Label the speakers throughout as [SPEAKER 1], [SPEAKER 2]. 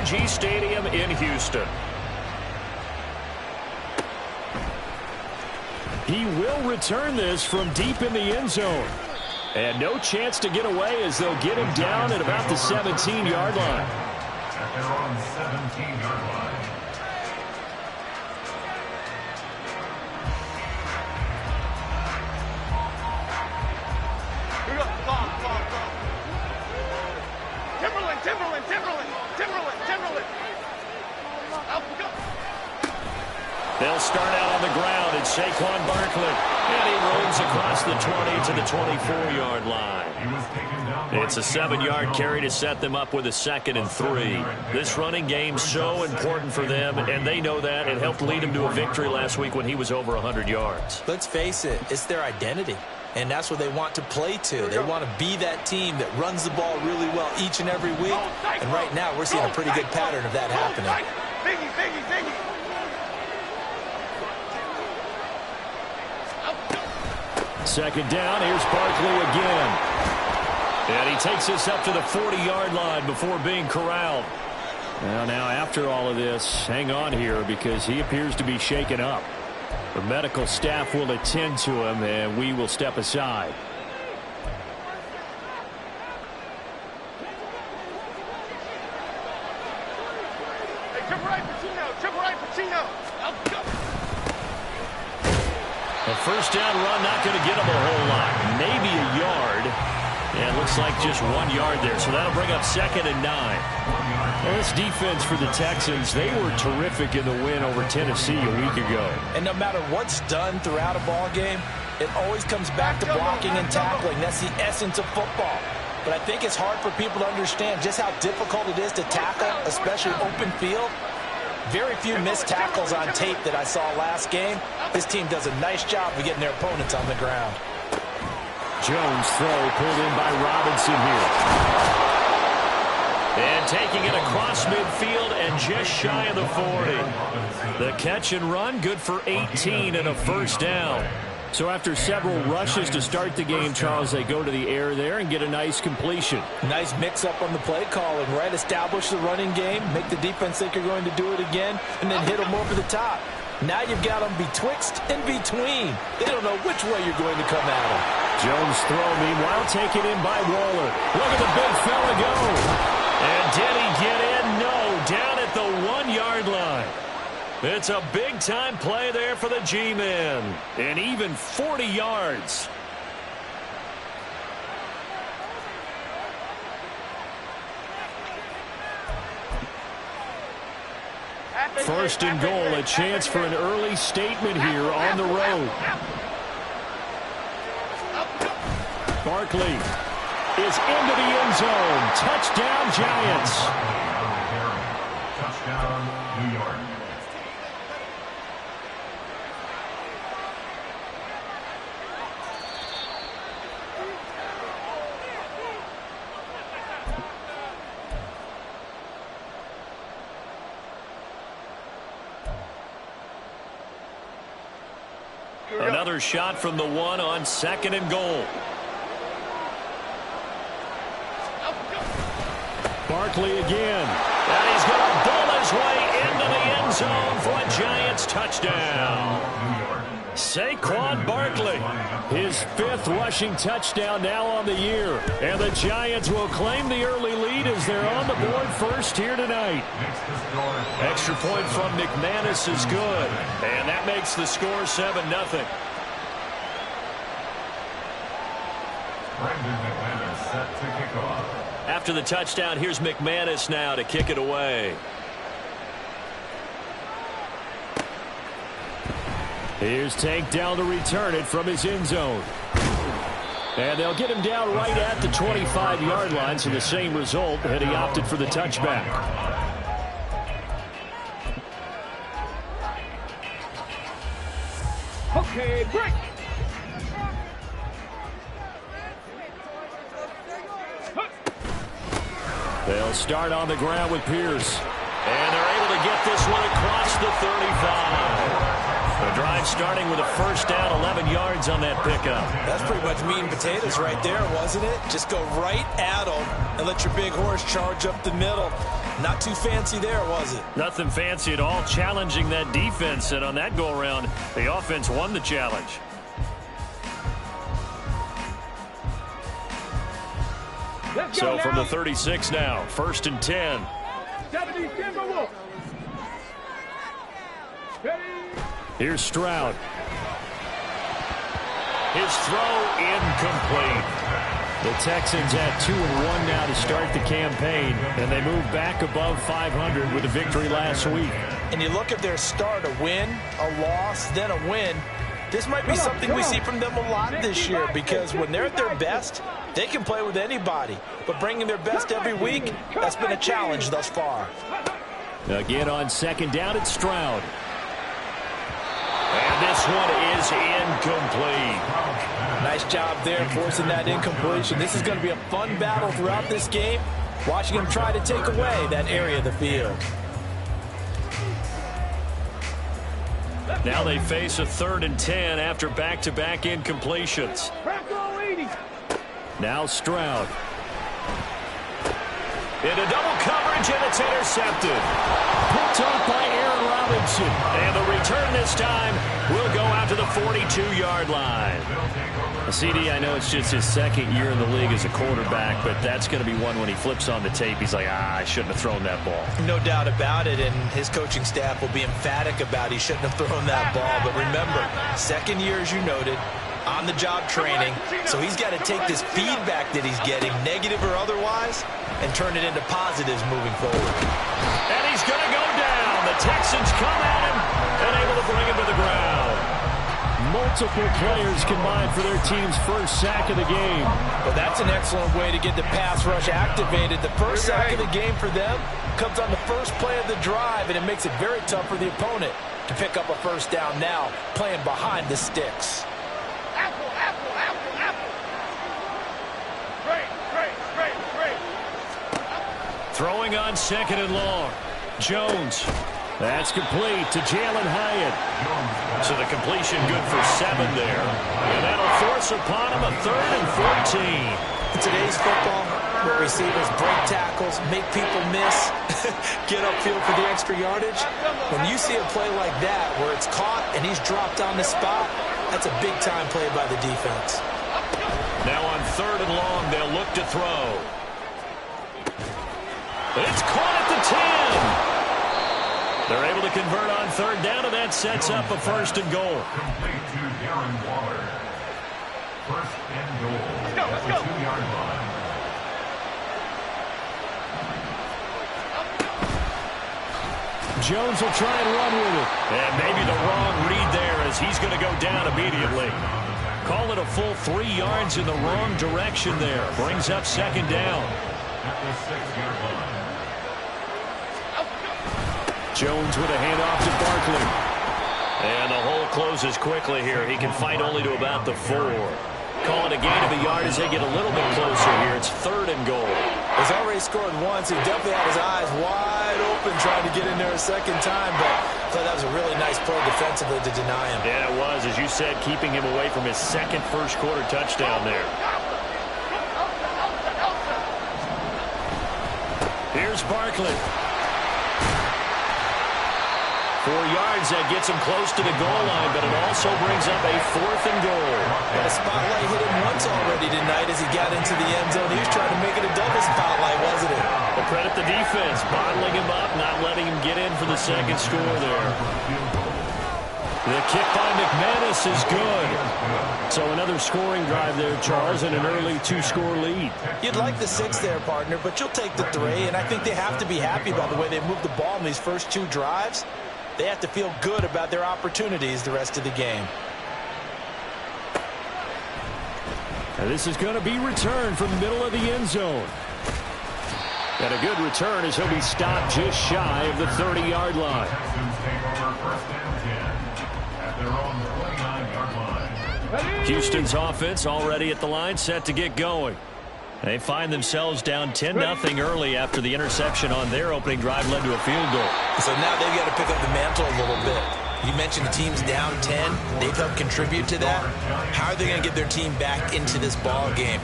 [SPEAKER 1] Energy Stadium in Houston. He will return this from deep in the end zone. And no chance to get away as they'll get him down at about the 17-yard line.
[SPEAKER 2] At their own 17-yard line. Timberland.
[SPEAKER 1] They'll start out on the ground, and Saquon Barkley. And he rolls across the 20 to the 24-yard line. It's a 7-yard carry to set them up with a 2nd and 3. This running game's so important for them, and they know that. It helped lead him to a victory last week when he was over 100 yards.
[SPEAKER 3] Let's face it, it's their identity. And that's what they want to play to. They want to be that team that runs the ball really well each and every week. And right now, we're seeing a pretty good pattern of that happening.
[SPEAKER 2] Biggie.
[SPEAKER 1] Second down, here's Barkley again. And he takes us up to the 40-yard line before being corralled. Well, now after all of this, hang on here because he appears to be shaken up. The medical staff will attend to him, and we will step aside.
[SPEAKER 2] Hey, triple right, Pacino.
[SPEAKER 1] A first down run, not going to get him a whole lot. Maybe a yard. And looks like just 1 yard there. So that'll bring up 2nd and 9. Well, this defense for the Texans, they were terrific in the win over Tennessee a week ago.
[SPEAKER 3] And no matter what's done throughout a ball game, it always comes back to blocking and tackling. That's the essence of football. But I think it's hard for people to understand just how difficult it is to tackle, especially open field. Very few missed tackles on tape that I saw last game. This team does a nice job of getting their opponents on the ground.
[SPEAKER 1] Jones throw pulled in by Robinson here. And taking it across midfield and just shy of the 40. The catch and run, good for 18 and a first down. So after several rushes to start the game, Charles, they go to the air there and get a nice completion.
[SPEAKER 3] Nice mix-up on the play calling, right? Establish the running game, make the defense think you're going to do it again, and then hit them over the top. Now you've got them betwixt and between. They don't know which way you're going to come at them.
[SPEAKER 1] Jones throw, meanwhile, taken in by Waller. Look at the big fella go. And did he get in? No, down at the 1-yard line. It's a big-time play there for the G-men. And even 40 yards. First and goal, a chance for an early statement here on the road. Barkley is into the end zone. Touchdown, Giants.
[SPEAKER 2] Touchdown, New York.
[SPEAKER 1] Another shot from the 1 on 2nd and goal. Barkley again. And he's going to bull his way into the end zone for a Giants touchdown. Saquon Barkley, his 5th rushing touchdown now on the year. And the Giants will claim the early lead as they're on the board first here tonight. Extra point from McManus is good. And that makes the score 7-0.
[SPEAKER 2] Set to kick off.
[SPEAKER 1] After the touchdown, here's McManus now to kick it away. Here's Tank down to return it from his end zone. And they'll get him down right at the 25-yard line, so the same result, and he opted for the touchback.
[SPEAKER 4] Okay, break.
[SPEAKER 1] They'll start on the ground with Pierce. And they're able to get this one across the 35. The drive starting with a first down, 11 yards on that pickup.
[SPEAKER 3] That's pretty much meat and potatoes right there, wasn't it? Just go right at them and let your big horse charge up the middle. Not too fancy there, was it?
[SPEAKER 1] Nothing fancy at all, challenging that defense, and on that go-around, the offense won the challenge. So from the 36 now, 1st and 10. Here's Stroud. His throw incomplete. The Texans at 2-1 now to start the campaign, and they move back above 500 with a victory last week.
[SPEAKER 3] And you look at their start, a win, a loss, then a win. This might be something we see from them a lot this year, because when they're at their best, they can play with anybody. But bringing their best every week, that's been a challenge thus far.
[SPEAKER 1] Again on 2nd down, it's Stroud. And this one is incomplete.
[SPEAKER 3] Nice job there forcing that incompletion. This is going to be a fun battle throughout this game, watching him try to take away that area of the field.
[SPEAKER 1] Now they face a 3rd and 10 after back-to-back incompletions. Now Stroud. Into double coverage, and it's intercepted. Picked off by Aaron Robinson. And the return this time will go out to the 42-yard line. CD, I know it's just his 2nd year in the league as a quarterback, but that's going to be one when he flips on the tape. He's like, I shouldn't have thrown that ball.
[SPEAKER 3] No doubt about it, and his coaching staff will be emphatic about he shouldn't have thrown that ball. But remember, 2nd year, as you noted, on-the-job training, so he's got to take this feedback that he's getting, negative or otherwise, and turn it into positives moving forward.
[SPEAKER 1] And he's going to go down. The Texans come at him and able to bring him to the ground. Multiple players combined for their team's first sack of the game.
[SPEAKER 3] Well, that's an excellent way to get the pass rush activated. The first sack of the game for them comes on the first play of the drive, and it makes it very tough for the opponent to pick up a first down now, playing behind the sticks.
[SPEAKER 2] Apple, apple, apple, apple. Great, great, great, great.
[SPEAKER 1] Throwing on 2nd and long. Jones. That's complete to Jalen Hyatt. So the completion good for 7 there. And that'll force upon him a 3rd and 14.
[SPEAKER 3] In today's football, where receivers break tackles, make people miss, get upfield for the extra yardage, when you see a play like that where it's caught and he's dropped on the spot, that's a big-time play by the defense.
[SPEAKER 1] Now on 3rd and long, they'll look to throw. It's caught at the 10. They're able to convert on 3rd down, and that sets up a 1st and goal.
[SPEAKER 2] Complete to Darren Waller. 1st and goal. Let's go. 2-yard line.
[SPEAKER 1] Jones will try and run with it. And maybe the wrong read there, as he's going to go down immediately. Call it a full 3 yards in the wrong direction there. Brings up 2nd down.
[SPEAKER 2] At the 6-yard line.
[SPEAKER 1] Jones with a handoff to Barkley. And the hole closes quickly here. He can fight only to about the 4. Call it a gain of a yard as they get a little bit closer here. It's 3rd and goal.
[SPEAKER 3] He's already scored once. He definitely had his eyes wide open trying to get in there a 2nd time, but I thought that was a really nice play defensively to deny him.
[SPEAKER 1] Yeah, it was, as you said, keeping him away from his 2nd first-quarter touchdown there. Here's Barkley. 4 yards, that gets him close to the goal line, but it also brings up a 4th and goal.
[SPEAKER 3] And a spotlight hit him once already tonight as he got into the end zone. He was trying to make it a double spotlight, wasn't it?
[SPEAKER 1] Well, credit the defense, bottling him up, not letting him get in for the 2nd score there. The kick by McManus is good. So another scoring drive there, Charles, and an early 2-score lead.
[SPEAKER 3] You'd like the 6 there, partner, but you'll take the 3, and I think they have to be happy about the way they moved the ball in these first 2 drives. They have to feel good about their opportunities the rest of the game.
[SPEAKER 1] And this is going to be returned from the middle of the end zone. And a good return as he'll be stopped just shy of the 30-yard line.
[SPEAKER 2] Texans take over 1st and 10 at their own 29-yard line.
[SPEAKER 1] Houston's offense already at the line, set to get going. They find themselves down 10-0 early after the interception on their opening drive led to a field goal.
[SPEAKER 3] So now they've got to pick up the mantle a little bit. You mentioned the team's down 10. They've helped contribute to that. How are they going to get their team back into this ball game?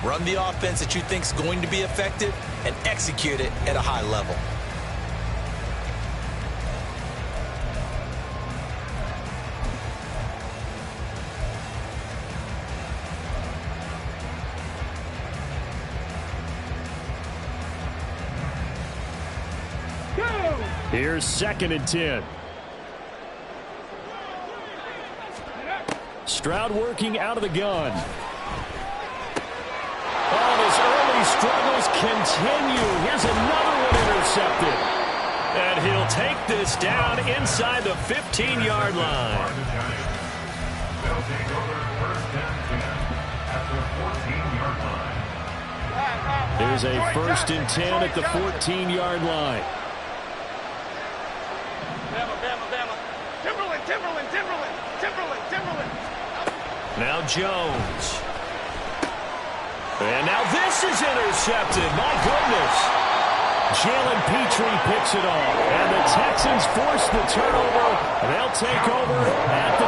[SPEAKER 3] Run the offense that you think is going to be effective and execute it at a high level.
[SPEAKER 1] Here's 2nd and 10. Stroud working out of the gun. Oh, his early struggles continue. Here's another one intercepted. And he'll take this down inside the 15-yard line.
[SPEAKER 2] They'll take over 1st and 10 at the 14-yard line.
[SPEAKER 1] Here's a 1st and 10 at the 14-yard line.
[SPEAKER 4] Timberland.
[SPEAKER 1] Now Jones. And now this is intercepted. My goodness. Jalen Petrie picks it off. And the Texans force the turnover. They'll take over at the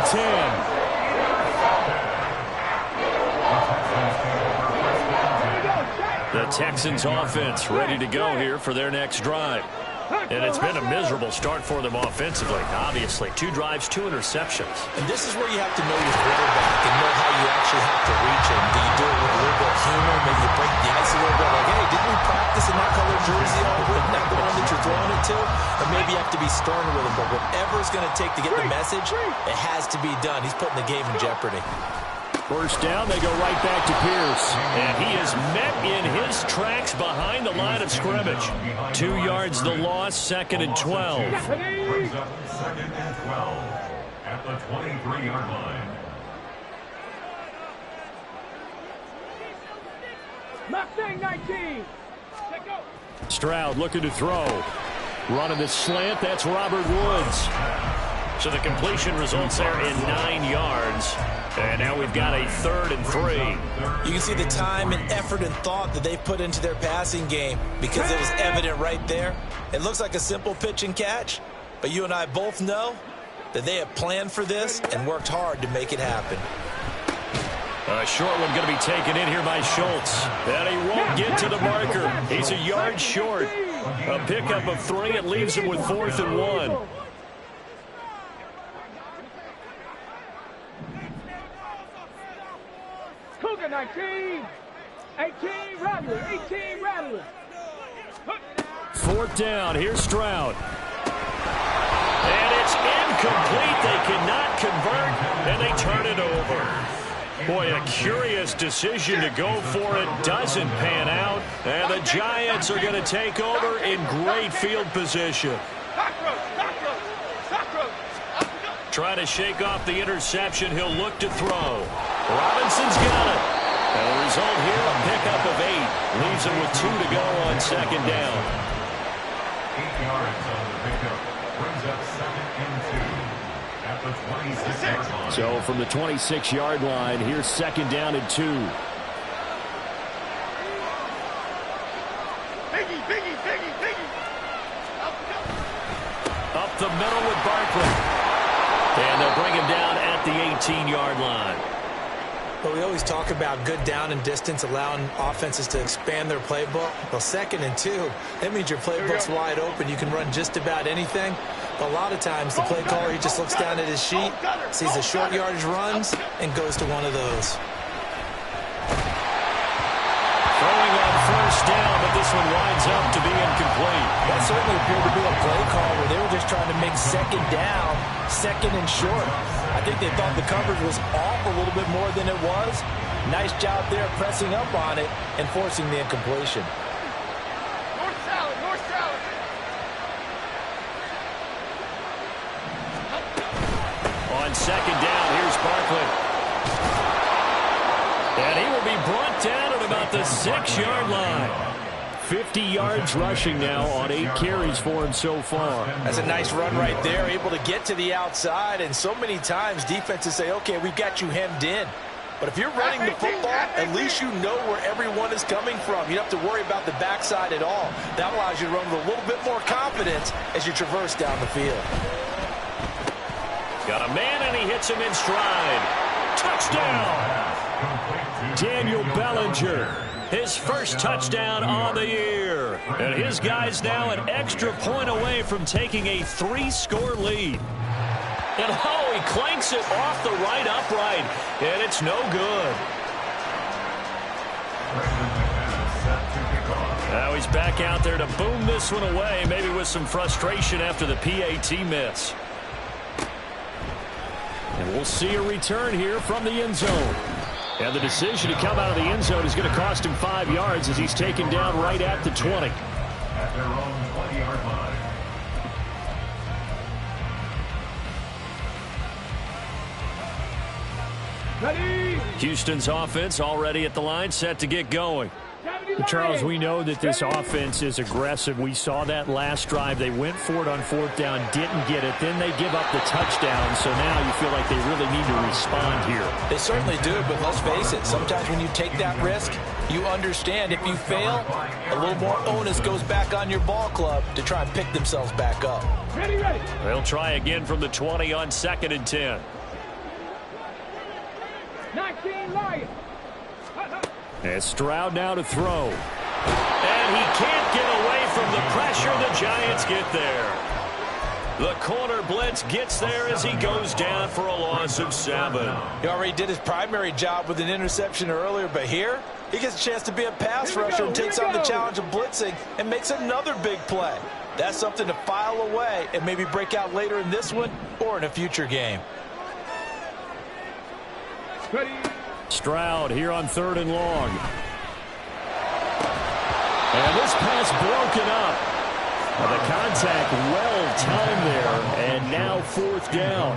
[SPEAKER 1] 10. The Texans offense ready to go here for their next drive. And it's been a miserable start for them offensively, obviously. 2 drives, 2 interceptions.
[SPEAKER 3] And this is where you have to know your quarterback and know how you actually have to reach him. Do you do it with a little bit of humor? Maybe you break the ice a little bit. Like, hey, didn't we practice in that color jersey all week? Not the one that you're throwing it to? Or maybe you have to be stern with him. But whatever it's going to take to get the message, it has to be done. He's putting the game in jeopardy.
[SPEAKER 1] First down, they go right back to Pierce. And he is met in his tracks behind the line of scrimmage. 2 yards the loss, 2nd and 12.
[SPEAKER 2] Brings up 2nd and 12 at the 23-yard line.
[SPEAKER 4] Mustang 19.
[SPEAKER 1] Stroud looking to throw. Running the slant, that's Robert Woods. So the completion results there in 9 yards. And now we've got a 3rd and 3.
[SPEAKER 3] You can see the time and effort and thought that they've put into their passing game because it was evident right there. It looks like a simple pitch and catch, but you and I both know that they have planned for this and worked hard to make it happen.
[SPEAKER 1] A short one going to be taken in here by Schultz. And he won't get to the marker. He's a yard short. A pickup of 3. It leaves him with 4th and 1.
[SPEAKER 4] Cougar 19. 18 Rattler. 18 Rattler.
[SPEAKER 1] 4th down. Here's Stroud. And it's incomplete. They cannot convert, and they turn it over. Boy, a curious decision to go for it. Doesn't pan out. And the Giants are going to take over in great field position. Trying to shake off the interception. He'll look to throw. Robinson's got it. And the result here, a pickup of 8. Leaves him with 2 to go on 2nd down.
[SPEAKER 2] 8 yards on the pickup. Brings up 2nd and 2 at the 26-yard line.
[SPEAKER 1] So from the 26-yard line, here's 2nd down and 2.
[SPEAKER 4] Biggie.
[SPEAKER 1] Up the middle with Barkley. And they'll bring him down at the 18-yard line.
[SPEAKER 3] But we always talk about good down and distance, allowing offenses to expand their playbook. Well, 2nd and 2, that means your playbook's wide open. You can run just about anything. But a lot of times, the play caller, he just looks down at his sheet, sees the short yardage runs, and goes to one of those.
[SPEAKER 1] Throwing on 1st down, but this one winds up to be incomplete.
[SPEAKER 3] That certainly appeared to be a play call where they were just trying to make 2nd down, 2nd and short. I think they thought the coverage was off a little bit more than it was. Nice job there pressing up on it and forcing the incompletion.
[SPEAKER 4] North salad.
[SPEAKER 1] On 2nd down, here's Barkley. And he will be brought down at about the 6-yard line. 50 yards rushing now on 8 carries for him so far.
[SPEAKER 3] That's a nice run right there, able to get to the outside. And so many times defenses say, okay, we've got you hemmed in. But if you're running the football, at least you know where everyone is coming from. You don't have to worry about the backside at all. That allows you to run with a little bit more confidence as you traverse down the field.
[SPEAKER 1] Got a man, and he hits him in stride. Touchdown! Daniel Bellinger. His first touchdown on the year. And his guys now an extra point away from taking a 3-score lead. And oh, he clanks it off the right upright. And it's no good.
[SPEAKER 2] Set to kick off.
[SPEAKER 1] Now he's back out there to boom this one away, maybe with some frustration after the PAT miss. And we'll see a return here from the end zone. And the decision to come out of the end zone is going to cost him 5 yards as he's taken down right at the 20.
[SPEAKER 2] At their own 20-yard line.
[SPEAKER 4] Ready.
[SPEAKER 1] Houston's offense already at the line, set to get going.
[SPEAKER 5] Charles, we know that this offense is aggressive. We saw that last drive. They went for it on 4th down, didn't get it. Then they give up the touchdown. So now you feel like they really need to respond here.
[SPEAKER 3] They certainly do, but let's face it. Sometimes when you take that risk, you understand if you fail, a little more onus goes back on your ball club to try and pick themselves back up.
[SPEAKER 4] Ready, ready.
[SPEAKER 1] They'll try again from the 20 on 2nd and 10.
[SPEAKER 4] 19 Lions.
[SPEAKER 1] And Stroud now to throw. And he can't get away from the pressure. The Giants get there. The corner blitz gets there as he goes down for a loss of 7.
[SPEAKER 3] He already did his primary job with an interception earlier, but here he gets a chance to be a pass rusher and takes on the challenge of blitzing and makes another big play. That's something to file away and maybe break out later in this one or in a future game.
[SPEAKER 4] Ready.
[SPEAKER 1] Stroud here on 3rd and long. And this pass broken up. The contact well timed there, and now 4th down.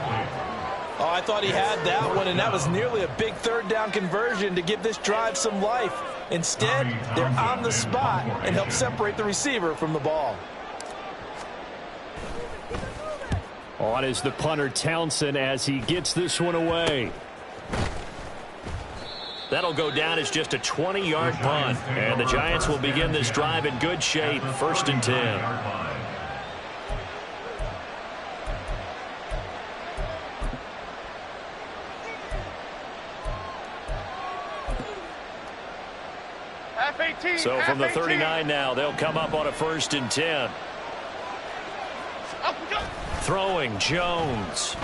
[SPEAKER 3] Oh, I thought he had that one, and that was nearly a big 3rd down conversion to give this drive some life. Instead, they're on the spot and help separate the receiver from the ball.
[SPEAKER 1] On is the punter Townsend as he gets this one away. That'll go down as just a 20-yard punt. And the Giants will begin this drive in good shape. 1st and 10.
[SPEAKER 4] F-18.
[SPEAKER 1] So from the 39 now, they'll come up on a 1st and 10. Throwing Jones.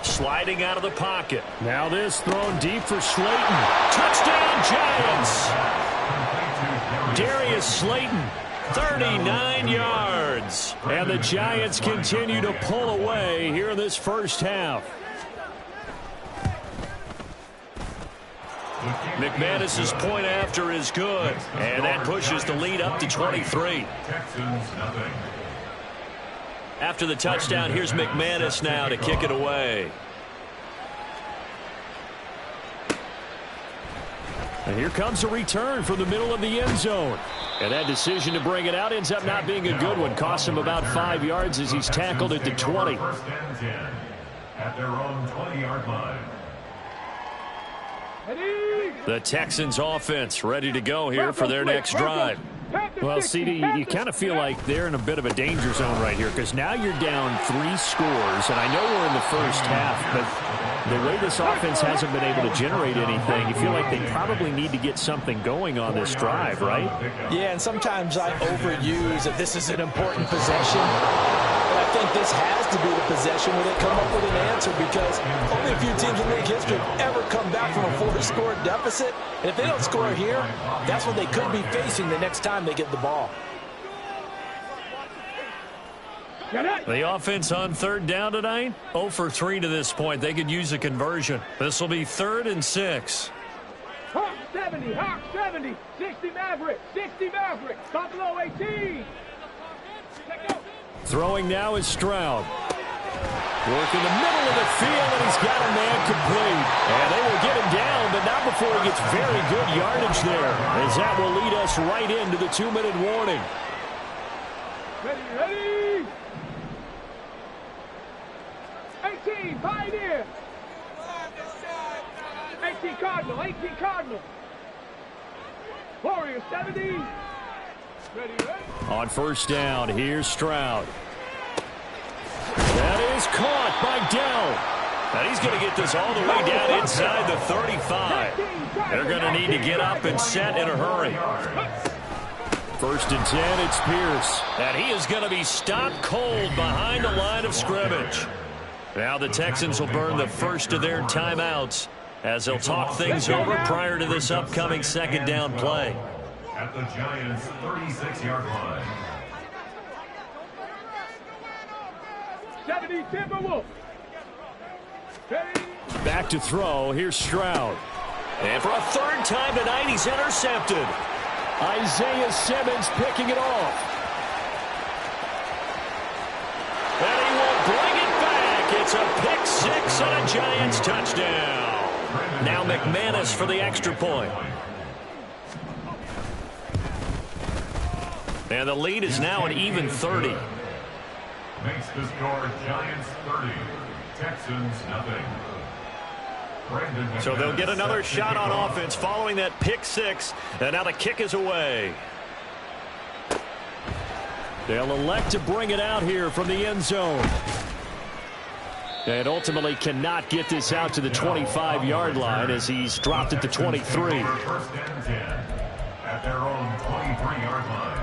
[SPEAKER 1] Sliding out of the pocket. Now this thrown deep for Slayton. Touchdown Giants. Darius Slayton, 39 yards. And the Giants continue to pull away here in this first half. McManus's point after is good. And that pushes the lead up to 23. After the touchdown, here's McManus now to kick it away. And here comes a return from the middle of the end zone. And that decision to bring it out ends up not being a good one. Costs him about 5 yards as he's tackled at the 20.
[SPEAKER 2] 1st and 10 at their own 20-yard line.
[SPEAKER 1] The Texans offense ready to go here for their next drive.
[SPEAKER 5] Well, CD, you kind of feel like they're in a bit of a danger zone right here because now you're down 3 scores, and I know we're in the first half, but the way this offense hasn't been able to generate anything, you feel like they probably need to get something going on this drive, right?
[SPEAKER 3] Yeah, and sometimes I overuse that this is an important possession. But I think this has to be the possession where they come up with an answer because only a few teams in league history have ever come back from a 4-score deficit. And if they don't score here, that's what they could be facing the next time they get the ball.
[SPEAKER 1] The offense on 3rd down tonight, 0 for 3 to this point. They could use a conversion. This will be 3rd and 6.
[SPEAKER 4] Hawk 70, Hawk 70, 60 Maverick, 60 Maverick, Buffalo 18.
[SPEAKER 1] Throwing now is Stroud. Work in the middle of the field, and he's got a man complete. And they will get him down, but not before he gets very good yardage there, as that will lead us right into the 2-minute warning.
[SPEAKER 4] Ready, ready. 18, Pioneer. 18 Cardinal, 18 Cardinal. Warrior 70. Ready, ready.
[SPEAKER 1] On 1st down, here's Stroud. That is caught by Dell. And he's going to get this all the way down inside the 35. They're going to need to get up and set in a hurry. 1st and 10, it's Pierce. And he is going to be stopped cold behind the line of scrimmage. Now the Texans will burn the first of their timeouts as they'll talk things over prior to this upcoming 2nd down play.
[SPEAKER 2] at the Giants' 36-yard line.
[SPEAKER 4] 70 Timberwolves.
[SPEAKER 5] Back to throw. Here's Stroud.
[SPEAKER 1] And for a third time tonight, he's intercepted.
[SPEAKER 5] Isaiah Simmons picking it off.
[SPEAKER 1] And he will bring it back. It's a pick six and a Giants touchdown. Now McManus for the extra point. And the lead is now an even 30.
[SPEAKER 2] Makes the score Giants 30, Texans nothing.
[SPEAKER 1] So they'll get another shot on offense following that pick six. And now the kick is away.
[SPEAKER 5] They'll elect to bring it out here from the end zone. And ultimately cannot get this out to the 25-yard line as he's dropped at the 23.
[SPEAKER 2] First and 10 at their own 23-yard line.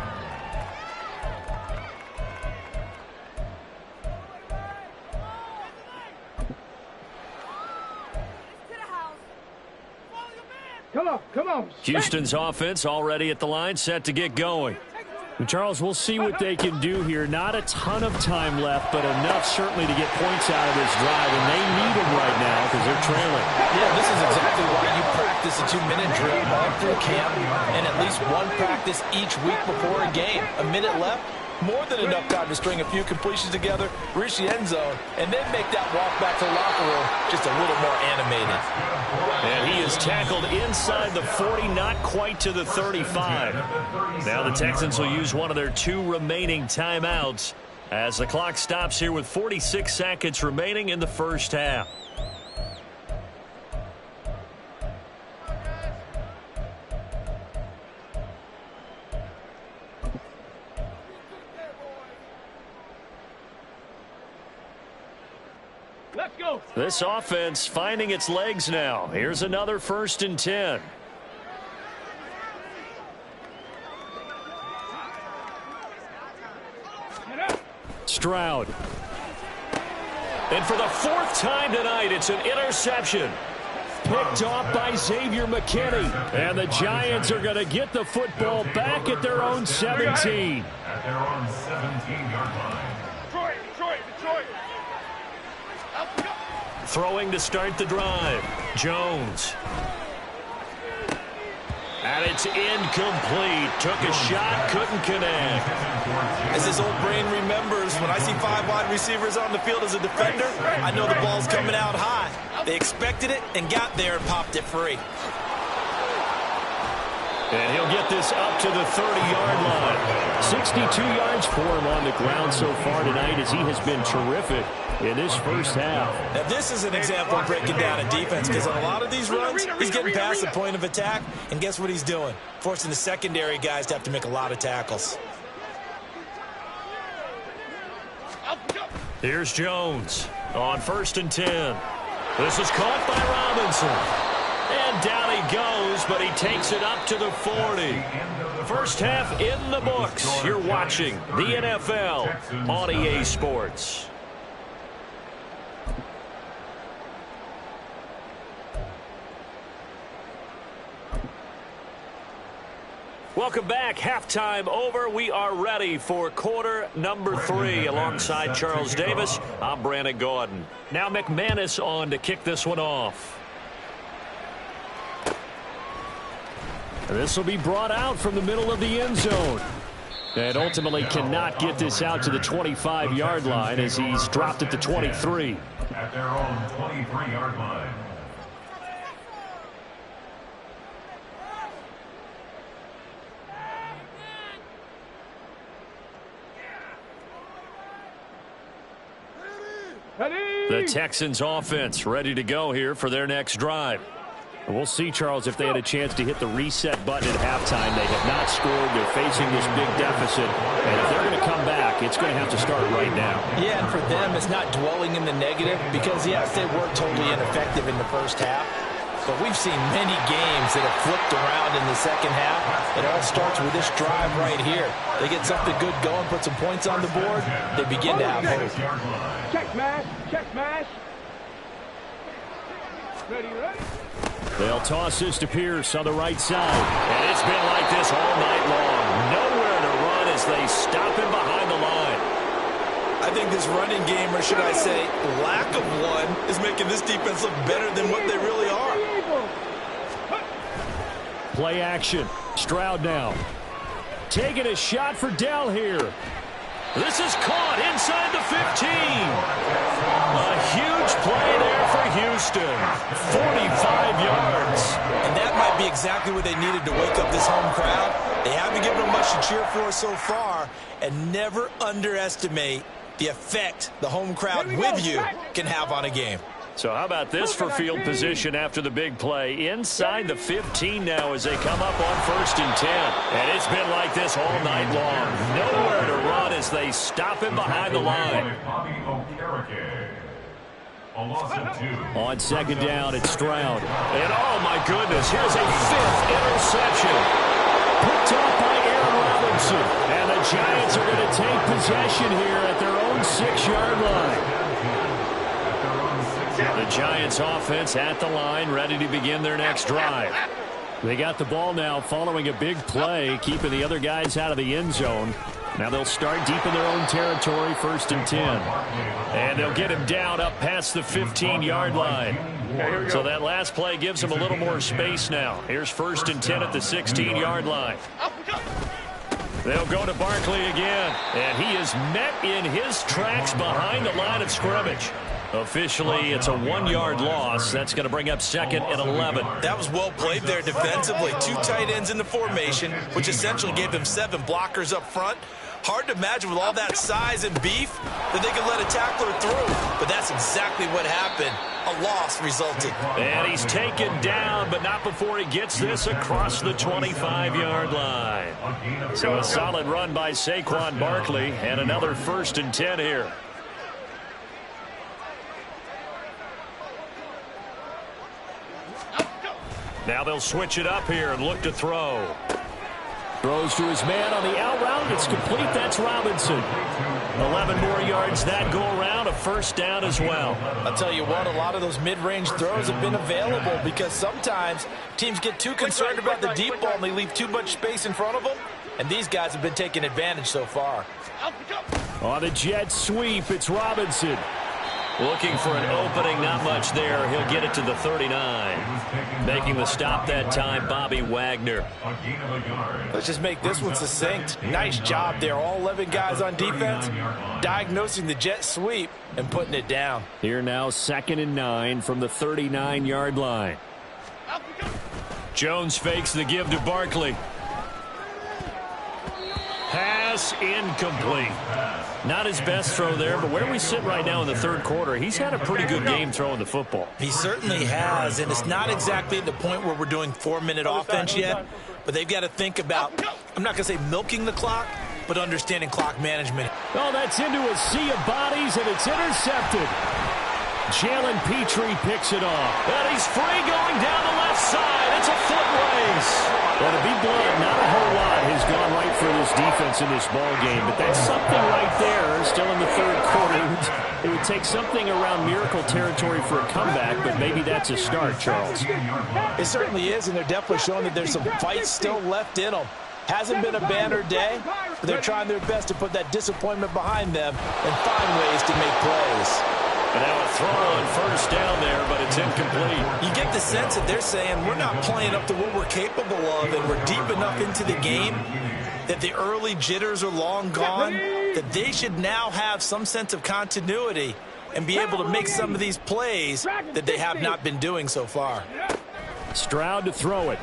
[SPEAKER 4] Come on.
[SPEAKER 5] Houston's offense already at the line, set to get going. And Charles, we'll see what they can do here. Not a ton of time left, but enough certainly to get points out of this drive, and they need them right now because they're trailing.
[SPEAKER 3] Yeah, this is exactly why you practice a 2-minute drill all through camp and at least one practice each week before a game. A minute left, more than enough time to string a few completions together, reach the end zone, and then make that walk back to the locker room just a little more animated.
[SPEAKER 1] And he is tackled inside the 40, not quite to the 35. Now the Texans will use one of their 2 remaining timeouts as the clock stops here with 46 seconds remaining in the first half.
[SPEAKER 4] Let's go.
[SPEAKER 1] This offense finding its legs now. Here's another 1st and 10.
[SPEAKER 5] Stroud.
[SPEAKER 1] And for the 4th time tonight, it's an interception.
[SPEAKER 5] Picked off by Xavier McKinney. And the Giants are going to get the football back at their own 17.
[SPEAKER 2] At their own 17-yard line.
[SPEAKER 4] Detroit.
[SPEAKER 1] Throwing to start the drive. Jones. And it's incomplete. Took a shot, couldn't connect.
[SPEAKER 3] As his old brain remembers, when I see 5 wide receivers on the field as a defender, I know the ball's coming out high. They expected it and got there and popped it free.
[SPEAKER 1] And he'll get this up to the 30-yard line.
[SPEAKER 5] 62 yards for him on the ground so far tonight as he has been terrific in this first half.
[SPEAKER 3] Now, this is an example of breaking down a defense because on a lot of these runs, he's getting past the point of attack, and guess what he's doing? Forcing the secondary guys to have to make a lot of tackles.
[SPEAKER 1] Here's Jones on 1st and 10. This is caught by Robinson. And down he goes, but he takes it up to the 40. First half in the books. You're watching the NFL on EA Sports. Welcome back. Halftime over. We are ready for quarter number 3. Alongside Charles Davis, I'm Brandon Gordon. Now McManus on to kick this one off.
[SPEAKER 5] This will be brought out from the middle of the end zone. And ultimately cannot get this out to the 25-yard line as he's dropped at the 23.
[SPEAKER 2] At their own 23-yard line.
[SPEAKER 1] The Texans offense ready to go here for their next drive.
[SPEAKER 5] We'll see, Charles, if they had a chance to hit the reset button at halftime. They have not scored. They're facing this big deficit. And if they're going to come back, it's going to have to start right now.
[SPEAKER 3] Yeah, and for them, it's not dwelling in the negative because, yes, they were totally ineffective in the first half. But we've seen many games that have flipped around in the second half. It all starts with this drive right here. They get something good going, put some points on the board, they begin to have hope.
[SPEAKER 4] Check smash. Ready.
[SPEAKER 5] They'll toss this to Pierce on the right side. And it's been like this all night long. Nowhere to run as they stop him behind the line.
[SPEAKER 3] I think this running game, or should I say lack of one, is making this defense look better than what they really are.
[SPEAKER 5] Play action. Stroud now. Taking a shot for Dell here. This is caught inside the 15. A huge play there for Houston. 45 yards.
[SPEAKER 3] And that might be exactly what they needed to wake up this home crowd. They haven't given them much to cheer for so far. And never underestimate the effect the home crowd with you can have on a game.
[SPEAKER 5] So how about this for field position after the big play? Inside the 15 now as they come up on 1st and 10. And it's been like this all night long. Nowhere to run as they stop him behind the line. On 2nd down, it's Stroud. And oh my goodness, here's a 5th interception. Picked off by Aaron Robinson. And the Giants are going to take possession here at their own 6-yard line. The Giants offense at the line, ready to begin their next drive. They got the ball now following a big play, keeping the other guys out of the end zone. Now they'll start deep in their own territory, 1st and 10. And they'll get him down up past the 15-yard line. So that last play gives them a little more space now. Here's 1st and 10 at the 16-yard line. They'll go to Barkley again. And he is met in his tracks behind the line of scrimmage. Officially, it's a 1-yard loss. That's going to bring up 2nd and 11.
[SPEAKER 3] That was well played there defensively. 2 tight ends in the formation, which essentially gave them 7 blockers up front. Hard to imagine with all that size and beef that they could let a tackler through. But that's exactly what happened. A loss resulted.
[SPEAKER 5] And he's taken down, but not before he gets this across the 25-yard line. So a solid run by Saquon Barkley, and another 1st and 10 here. Now they'll switch it up here and look to throw. Throws to his man on the out route. It's complete. That's Robinson. 11 more yards that go around. A 1st down as well.
[SPEAKER 3] I'll tell you what, a lot of those mid-range throws have been available because sometimes teams get too concerned about the deep ball and they leave too much space in front of them. And these guys have been taking advantage so far.
[SPEAKER 5] On the jet sweep, it's Robinson. Looking for an opening, not much there. He'll get it to the 39. Making the stop that time, Bobby Wagner.
[SPEAKER 3] Let's just make this one succinct. Nice job there. All 11 guys on defense diagnosing the jet sweep and putting it down.
[SPEAKER 5] Here now, 2nd and 9 from the 39-yard line. Jones fakes the give to Barkley. Pass incomplete. Not his best throw there, but where we sit right now in the 3rd quarter, he's had a pretty good game throwing the football.
[SPEAKER 3] He certainly has, and it's not exactly at the point where we're doing 4-minute offense yet, but they've got to think about, I'm not going to say milking the clock, but understanding clock management.
[SPEAKER 5] Oh, that's into a sea of bodies, and it's intercepted. Jalen Petrie picks it off. And he's free going down the left side. It's a foot race. Well, to be blunt, not a whole lot has gone right for this defense in this ball game, but that's something right there. Still in the 3rd quarter. It would take something around miracle territory for a comeback, but maybe that's a start, Charles.
[SPEAKER 3] It certainly is, and they're definitely showing that there's some fight still left in them. Hasn't been a banner day, but they're trying their best to put that disappointment behind them and find ways to make plays.
[SPEAKER 5] And now a throw on 1st down there, but it's incomplete.
[SPEAKER 3] You get the sense that they're saying we're not playing up to what we're capable of, and we're deep enough into the game that the early jitters are long gone, that they should now have some sense of continuity and be able to make some of these plays that they have not been doing so far.
[SPEAKER 5] Stroud to throw it.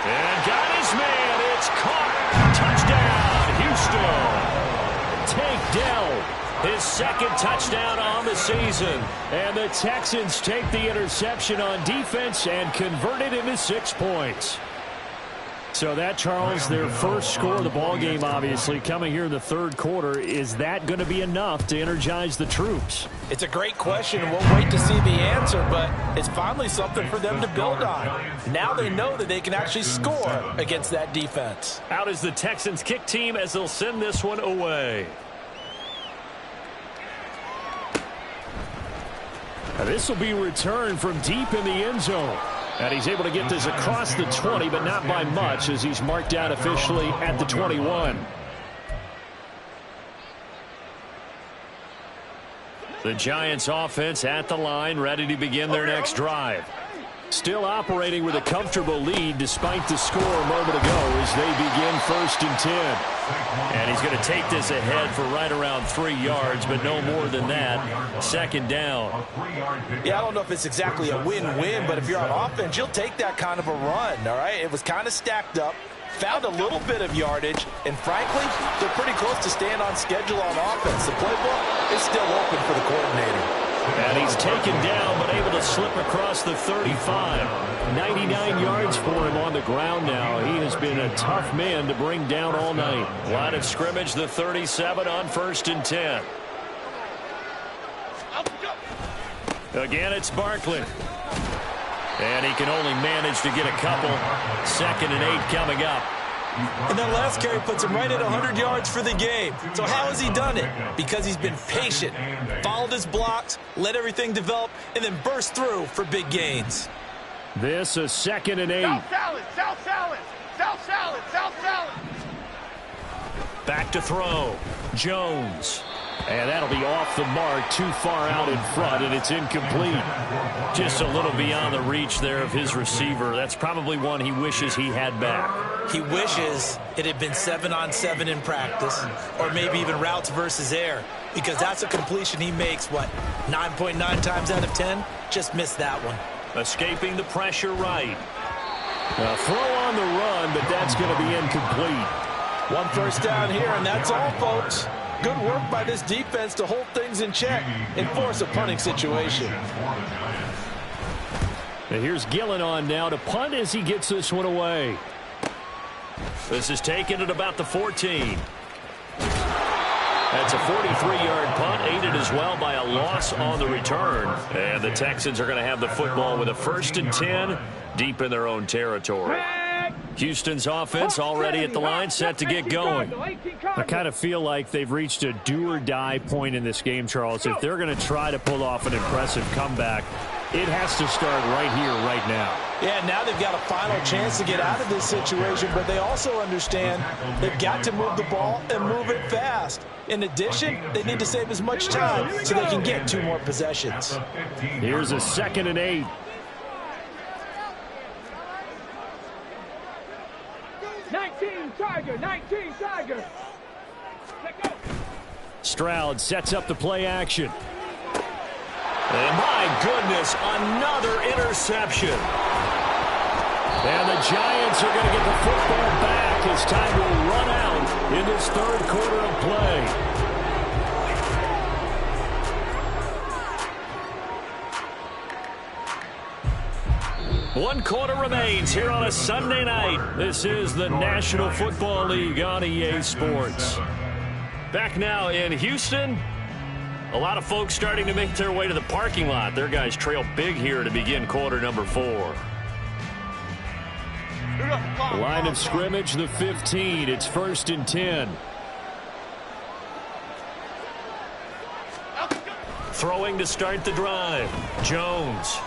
[SPEAKER 5] And got his man. It's caught. Touchdown, Houston. Tank Dell. His 2nd touchdown on the season. And the Texans take the interception on defense and convert it into 6 points. So that, Charles, their first score of the ball game, obviously, coming here in the 3rd quarter. Is that going to be enough to energize the troops?
[SPEAKER 3] It's a great question. We'll wait to see the answer, but it's finally something for them to build on. Now they know that they can actually score against that defense.
[SPEAKER 5] Out is the Texans kick team as they'll send this one away. This will be returned from deep in the end zone. And he's able to get this across the 20, but not by much, as he's marked down officially at the 21. The Giants offense at the line, ready to begin their next drive. Still operating with a comfortable lead despite the score a moment ago as they begin 1st and 10. And he's going to take this ahead for right around 3 yards, but no more than that. 2nd down.
[SPEAKER 3] Yeah, I don't know if it's exactly a win-win, but if you're on offense, you'll take that kind of a run, all right? It was kind of stacked up, found a little bit of yardage, and frankly, they're pretty close to staying on schedule on offense. The playbook is still open for the coordinator.
[SPEAKER 5] And he's taken down, but able to slip across the 35. 99 yards for him on the ground now. He has been a tough man to bring down all night.
[SPEAKER 1] Line of scrimmage, the 37 on 1st and 10. Again, it's Barkley. And he can only manage to get a couple. 2nd and 8 coming up.
[SPEAKER 3] And that last carry puts him right at 100 yards for the game. So how has he done it? Because he's been patient, followed his blocks, let everything develop, and then burst through for big gains.
[SPEAKER 5] This is 2nd and 8.
[SPEAKER 4] South salad, south salad, south salad, south salad.
[SPEAKER 1] Back to throw. Jones.
[SPEAKER 5] And that'll be off the mark, too far out in front, and it's incomplete.
[SPEAKER 1] Just a little beyond the reach there of his receiver. That's probably one he wishes he had back.
[SPEAKER 3] He wishes it had been 7-on-7 in practice, or maybe even routes versus air, because that's a completion he makes, 9.9 times out of 10? Just missed that one.
[SPEAKER 1] Escaping the pressure right.
[SPEAKER 5] A throw on the run, but that's going to be incomplete.
[SPEAKER 3] 1 first down here, and that's all, folks. Good work by this defense to hold things in check and force a punting situation.
[SPEAKER 5] And here's Gillen on now to punt as he gets this one away.
[SPEAKER 1] This is taken at about the 14. That's a 43-yard punt, aided as well by a loss on the return. And the Texans are going to have the football with a 1st and 10 deep in their own territory. Houston's offense already at the line, set to get going.
[SPEAKER 5] I kind of feel like they've reached a do-or-die point in this game, Charles. If they're going to try to pull off an impressive comeback, it has to start right here, right now.
[SPEAKER 3] Yeah, now they've got a final chance to get out of this situation, but they also understand they've got to move the ball and move it fast. In addition, they need to save as much time so they can get 2 more possessions.
[SPEAKER 5] Here's a 2nd and 8.
[SPEAKER 4] Tiger, 19 Tiger.
[SPEAKER 5] Stroud sets up the play action.
[SPEAKER 1] And my goodness, another interception.
[SPEAKER 5] And the Giants are going to get the football back as time will run out in this 3rd quarter of play.
[SPEAKER 1] One quarter remains here on a Sunday night. This is the National Football League on EA Sports. Back now in Houston. A lot of folks starting to make their way to the parking lot. Their guys trail big here to begin quarter number 4.
[SPEAKER 5] Line of scrimmage, the 15. It's 1st and 10.
[SPEAKER 1] Throwing to start the drive. Jones.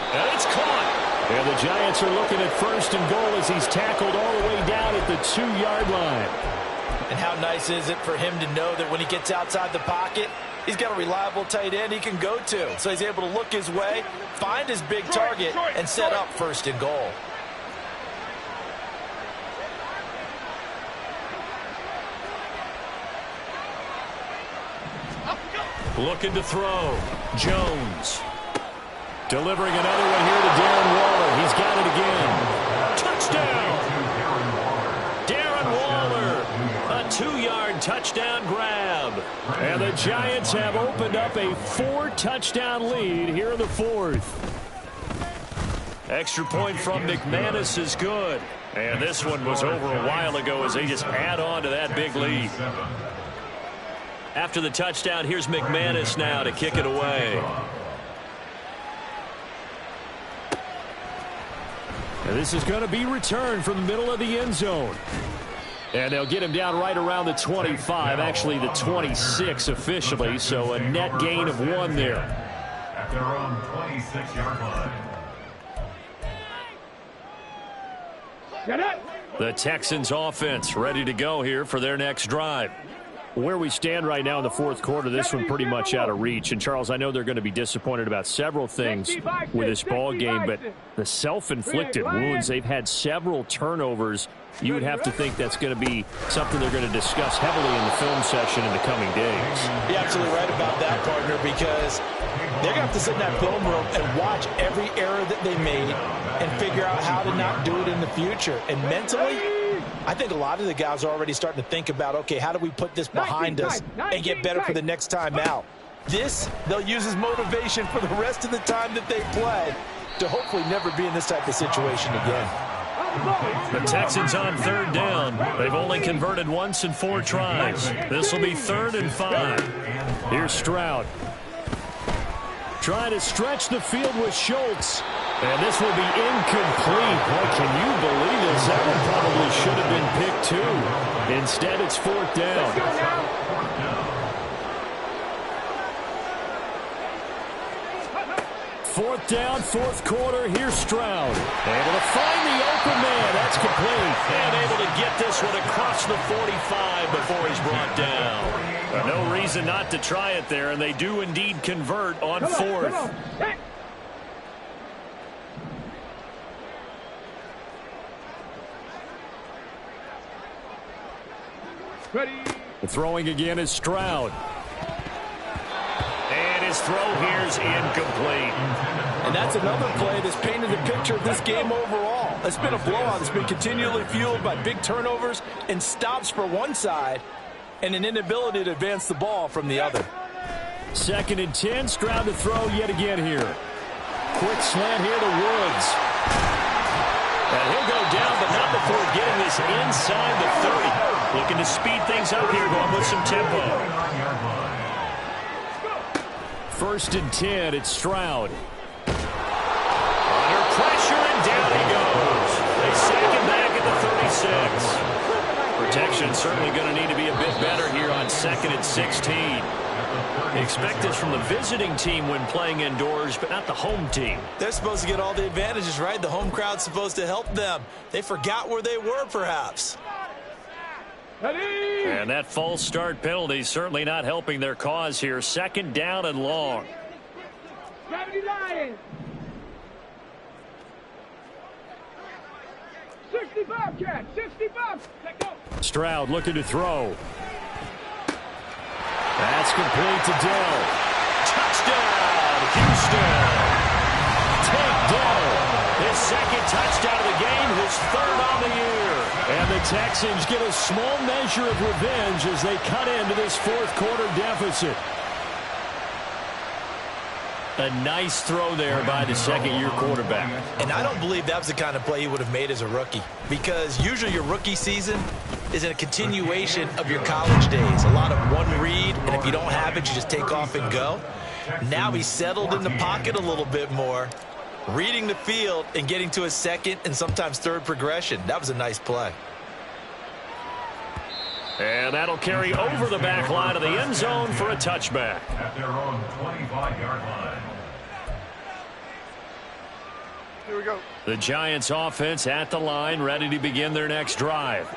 [SPEAKER 1] And it's caught.
[SPEAKER 5] And the Giants are looking at 1st and goal as he's tackled all the way down at the 2-yard line.
[SPEAKER 3] And how nice is it for him to know that when he gets outside the pocket, he's got a reliable tight end he can go to. So he's able to look his way, find his big target, and set up 1st and goal.
[SPEAKER 1] Looking to throw. Jones.
[SPEAKER 5] Delivering another one here to Darren Waller. He's got it again.
[SPEAKER 1] Touchdown! Darren Waller. A 2-yard touchdown grab.
[SPEAKER 5] And the Giants have opened up a 4-touchdown lead here in the 4th.
[SPEAKER 1] Extra point from McManus is good. And this one was over a while ago as they just add on to that big lead. After the touchdown, here's McManus now to kick it away.
[SPEAKER 5] And this is going to be returned from the middle of the end zone. And they'll get him down right around the 25, actually the 26 officially, so a net gain of 1 there.
[SPEAKER 2] At their own 26-yard line.
[SPEAKER 1] The Texans offense ready to go here for their next drive.
[SPEAKER 5] Where we stand right now in the fourth quarter, this one pretty much out of reach. And, Charles, I know they're going to be disappointed about several things with this ball game, but the self-inflicted wounds, they've had several turnovers. You would have to think that's going to be something they're going to discuss heavily in the film session in the coming days.
[SPEAKER 3] You're absolutely right about that, partner, because they're going to have to sit in that film room and watch every error that they made and figure out how to not do it in the future. And mentally, I think a lot of the guys are already starting to think about, okay, how do we put this behind us and get better for the next time out? This, they'll use as motivation for the rest of the time that they play to hopefully never be in this type of situation again.
[SPEAKER 1] The Texans on 3rd down. They've only converted once in 4 tries. This will be 3rd and 5.
[SPEAKER 5] Here's Stroud. Trying to stretch the field with Schultz. And this will be incomplete. Boy, can you believe this? That one probably should have been picked too. Instead, it's 4th down. Fourth down, fourth quarter. Here's Stroud. Able to find the open man. That's complete.
[SPEAKER 1] And able to get this one across the 45 before he's brought down. No reason not to try it there, and they do indeed convert on 4th.
[SPEAKER 5] The throwing again is Stroud.
[SPEAKER 1] And his throw here's incomplete.
[SPEAKER 3] And that's another play that's painted the picture of this game overall. It's been a blowout. It's been continually fueled by big turnovers and stops for one side and an inability to advance the ball from the other.
[SPEAKER 5] 2nd and 10. Stroud to throw yet again here. Quick slant here to Woods.
[SPEAKER 1] And he'll go down, but not before getting this inside the 30. Looking to speed things up here, going with some tempo.
[SPEAKER 5] 1st and 10. It's Stroud.
[SPEAKER 1] Under pressure, and down he goes. They sack him back at the 36. Protection certainly going to need to be a bit better here on 2nd and 16. Expect this from the visiting team when playing indoors, but not the home team.
[SPEAKER 3] They're supposed to get all the advantages, right? The home crowd's supposed to help them. They forgot where they were, perhaps.
[SPEAKER 1] And that false start penalty certainly not helping their cause here. 2nd down and long.
[SPEAKER 4] 65, catch, 65.
[SPEAKER 5] Stroud looking to throw. That's complete to Dell.
[SPEAKER 1] Touchdown, Houston.
[SPEAKER 5] Take Dell.
[SPEAKER 1] His 2nd touchdown of the game, his 3rd on the year.
[SPEAKER 5] And the Texans get a small measure of revenge as they cut into this 4th quarter deficit.
[SPEAKER 1] A nice throw there by the 2nd-year quarterback.
[SPEAKER 3] And I don't believe that was the kind of play he would have made as a rookie, because usually your rookie season is a continuation of your college days. A lot of one read, and if you don't have it, you just take off and go. Now he's settled in the pocket a little bit more, reading the field and getting to his 2nd and sometimes 3rd progression. That was a nice play.
[SPEAKER 1] And that'll carry over the back line of the end zone for a touchback.
[SPEAKER 2] At their own 25-yard line.
[SPEAKER 4] Here we go.
[SPEAKER 1] The Giants offense at the line, ready to begin their next drive.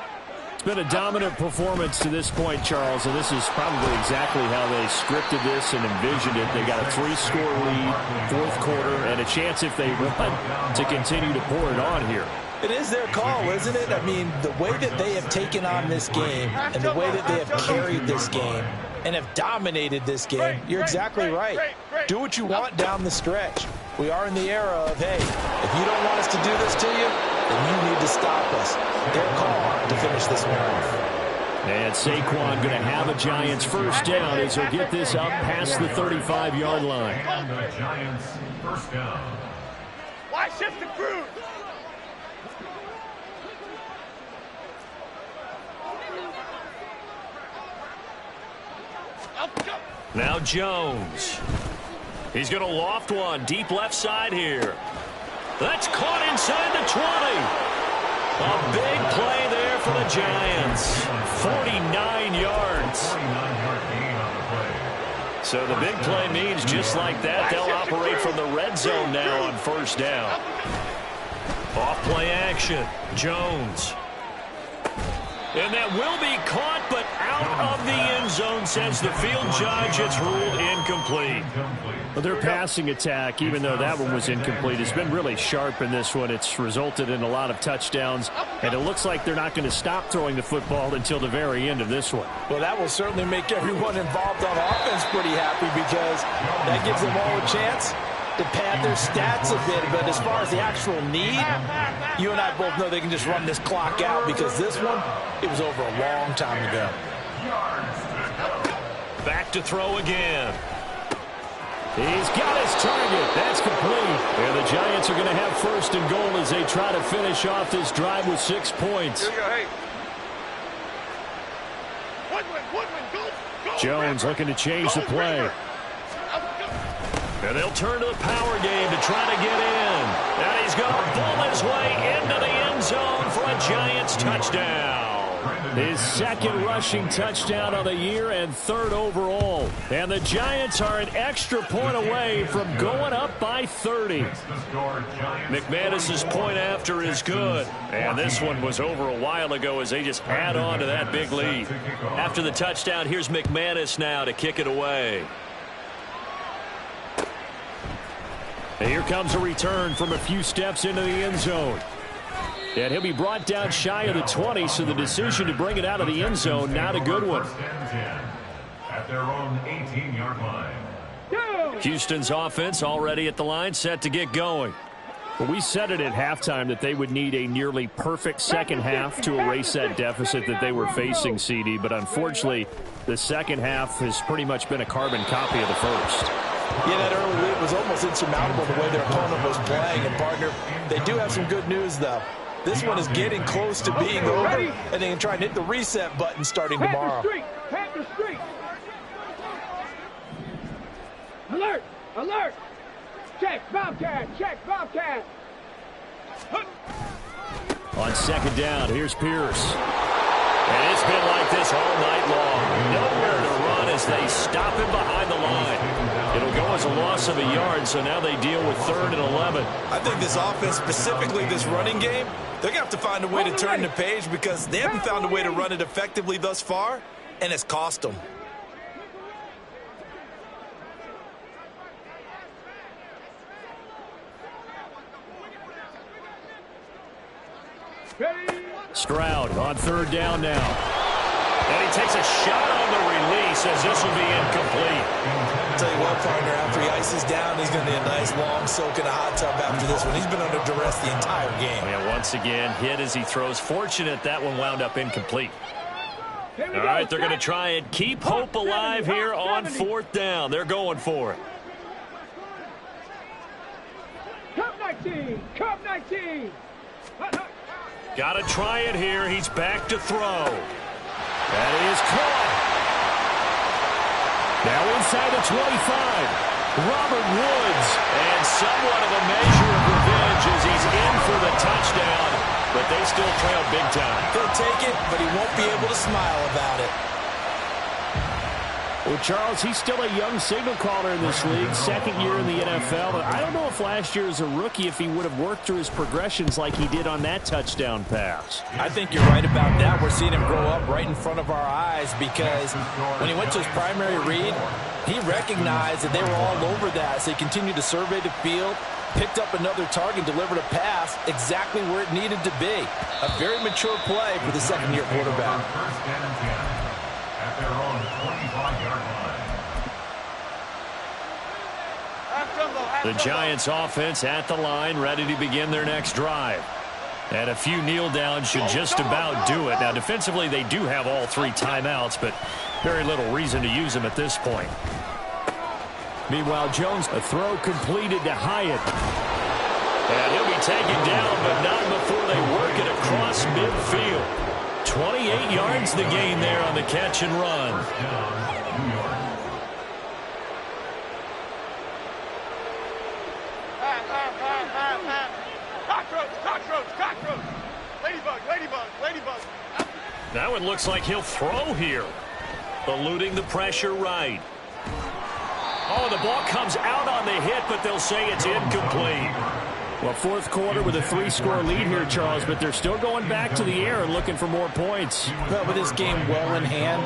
[SPEAKER 5] It's been a dominant performance to this point, Charles, and this is probably exactly how they scripted this and envisioned it. They got a 3-score lead, 4th quarter, and a chance if they want to continue to pour it on here.
[SPEAKER 3] It is their call, isn't it? I mean, the way that they have taken on this game and the way that they have carried this game and have dominated this game, you're exactly right. Do what you want down the stretch. We are in the era of, hey, if you don't want us to do this to you, then you need to stop us. Their call to finish this one off.
[SPEAKER 5] And Saquon going to have a Giants 1st down as he'll get this up past the 35-yard line.
[SPEAKER 2] And the Giants 1st down.
[SPEAKER 4] Why shift the crew?
[SPEAKER 1] Now Jones. He's going to loft one deep left side here. That's caught inside the 20. A big play there for the Giants. 49 yards.
[SPEAKER 2] 49-yard gain on the play.
[SPEAKER 1] So the big play means just like that, they'll operate from the red zone now on first down. Off play action. Jones. And that will be caught, but out of the end zone, says the field judge. It's ruled incomplete.
[SPEAKER 5] Well, their passing attack, even though that one was incomplete, has been really sharp in this one. It's resulted in a lot of touchdowns, and it looks like they're not going to stop throwing the football until the very end of this one.
[SPEAKER 3] Well, that will certainly make everyone involved on offense pretty happy because that gives them all a chance to pad their stats a bit. But as far as the actual need, you and I both know they can just run this clock out because this one, it was over a long time ago.
[SPEAKER 1] Back to throw again. He's got his target. That's complete. And the Giants are going to have first and goal as they try to finish off this drive with 6 points.
[SPEAKER 4] Here we go, hey. Go,
[SPEAKER 5] Jones looking to change the play.
[SPEAKER 1] And they'll turn to the power game to try to get in. And he's going to bull his way into the end zone for a Giants touchdown.
[SPEAKER 5] His second rushing touchdown of the year and third overall. And the Giants are an extra point away from going up by 30.
[SPEAKER 1] McManus's point after is good. And this one was over a while ago as they just add on to that big lead. After the touchdown, here's McManus now to kick it away.
[SPEAKER 5] And here comes a return from a few steps into the end zone. And he'll be brought down shy of the 20, so the decision to bring it out of the end zone, not a good one.
[SPEAKER 2] At their own 18-yard line.
[SPEAKER 1] Houston's offense already at the line, set to get going.
[SPEAKER 5] Well, we said it at halftime that they would need a nearly perfect second half to erase that deficit that they were facing, CD. But unfortunately, the second half has pretty much been a carbon copy of the first.
[SPEAKER 3] Yeah, that early lead was almost insurmountable the way their opponent was playing. And, partner, they do have some good news, though. This one is getting close to being over, and they can try and hit the reset button starting tomorrow.
[SPEAKER 4] Panther Street. Alert! Alert! Check, Bobcat! Check, Bobcat!
[SPEAKER 5] On second down, here's Pierce.
[SPEAKER 1] And it's been like this all night long. Nowhere to run as they stop him behind the line. It'll go as a loss of a yard, so now they deal with 3rd and 11.
[SPEAKER 3] I think this offense, specifically this running game, they're going to have to find a way to turn the page because they haven't found a way to run it effectively thus far, and it's cost them.
[SPEAKER 5] Stroud on 3rd down now.
[SPEAKER 1] And he takes a shot on the release as this will be incomplete.
[SPEAKER 3] I'll tell you what, partner, after he ices down, he's going to need a nice long soak in a hot tub after this one. He's been under duress the entire game.
[SPEAKER 1] Yeah, once again, hit as he throws. Fortunate that one wound up incomplete. All right, they're going to try and keep hope alive here on 4th down. They're going for it.
[SPEAKER 4] Cup 19! Cup 19!
[SPEAKER 1] Got to try it here. He's back to throw. That is caught.
[SPEAKER 5] Now inside the 25. Robert Woods.
[SPEAKER 1] And somewhat of a measure of revenge as he's in for the touchdown. But they still trail big time.
[SPEAKER 3] He'll take it, but he won't be able to smile about it.
[SPEAKER 5] Well, Charles, he's still a young signal caller in this league, second year in the NFL. But I don't know if last year as a rookie, if he would have worked through his progressions like he did on that touchdown pass.
[SPEAKER 3] I think you're right about that. We're seeing him grow up right in front of our eyes because when he went to his primary read, he recognized that they were all over that. So he continued to survey the field, picked up another target, delivered a pass exactly where it needed to be. A very mature play for the second-year quarterback.
[SPEAKER 2] First and 10 at their own 25-yard line.
[SPEAKER 1] The Giants offense at the line, ready to begin their next drive. And a few kneel downs should just about do it. Now, defensively, they do have all 3 timeouts, but very little reason to use them at this point.
[SPEAKER 5] Meanwhile, Jones, a throw completed to Hyatt.
[SPEAKER 1] And he'll be taken down, but not before they work it across midfield. 28 yards the gain there on the catch and run.
[SPEAKER 2] New York.
[SPEAKER 4] Cockroach, cockroach, cockroach. Ladybug, ladybug, ladybug.
[SPEAKER 1] Now it looks like he'll throw here. Eluding the pressure right. Oh, the ball comes out on the hit, but they'll say it's incomplete.
[SPEAKER 5] Well, fourth quarter with a 3-score lead here, Charles, but they're still going back to the air and looking for more points.
[SPEAKER 3] Well, with this game well in hand,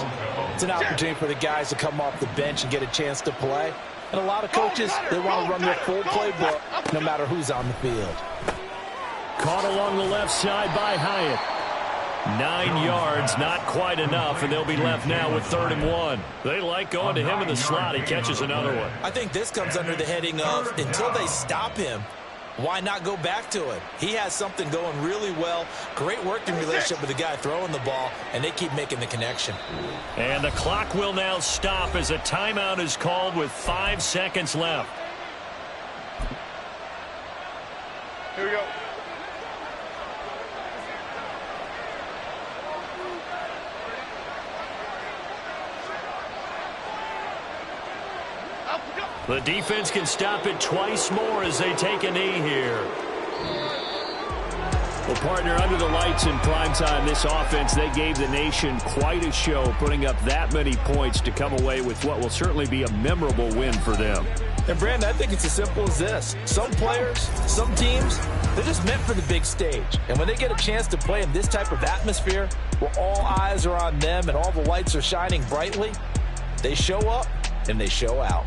[SPEAKER 3] it's an opportunity for the guys to come off the bench and get a chance to play. And a lot of coaches, they want to run their full playbook no matter who's on the field.
[SPEAKER 5] Caught along the left side by Hyatt.
[SPEAKER 1] 9 yards, not quite enough, and they'll be left now with 3rd and 1. They like going to him in the slot. He catches another one.
[SPEAKER 3] I think this comes under the heading of, until they stop him, why not go back to it? He has something going really well. Great working relationship with the guy throwing the ball, and they keep making the connection.
[SPEAKER 1] And the clock will now stop as a timeout is called with 5 seconds left.
[SPEAKER 4] Here we go.
[SPEAKER 1] The defense can stop it twice more as they take a knee here.
[SPEAKER 5] Well, partner, under the lights in primetime, this offense, they gave the nation quite a show, putting up that many points to come away with what will certainly be a memorable win for them.
[SPEAKER 3] And, Brandon, I think it's as simple as this. Some players, some teams, they're just meant for the big stage. And when they get a chance to play in this type of atmosphere, where all eyes are on them and all the lights are shining brightly, they show up and they show out.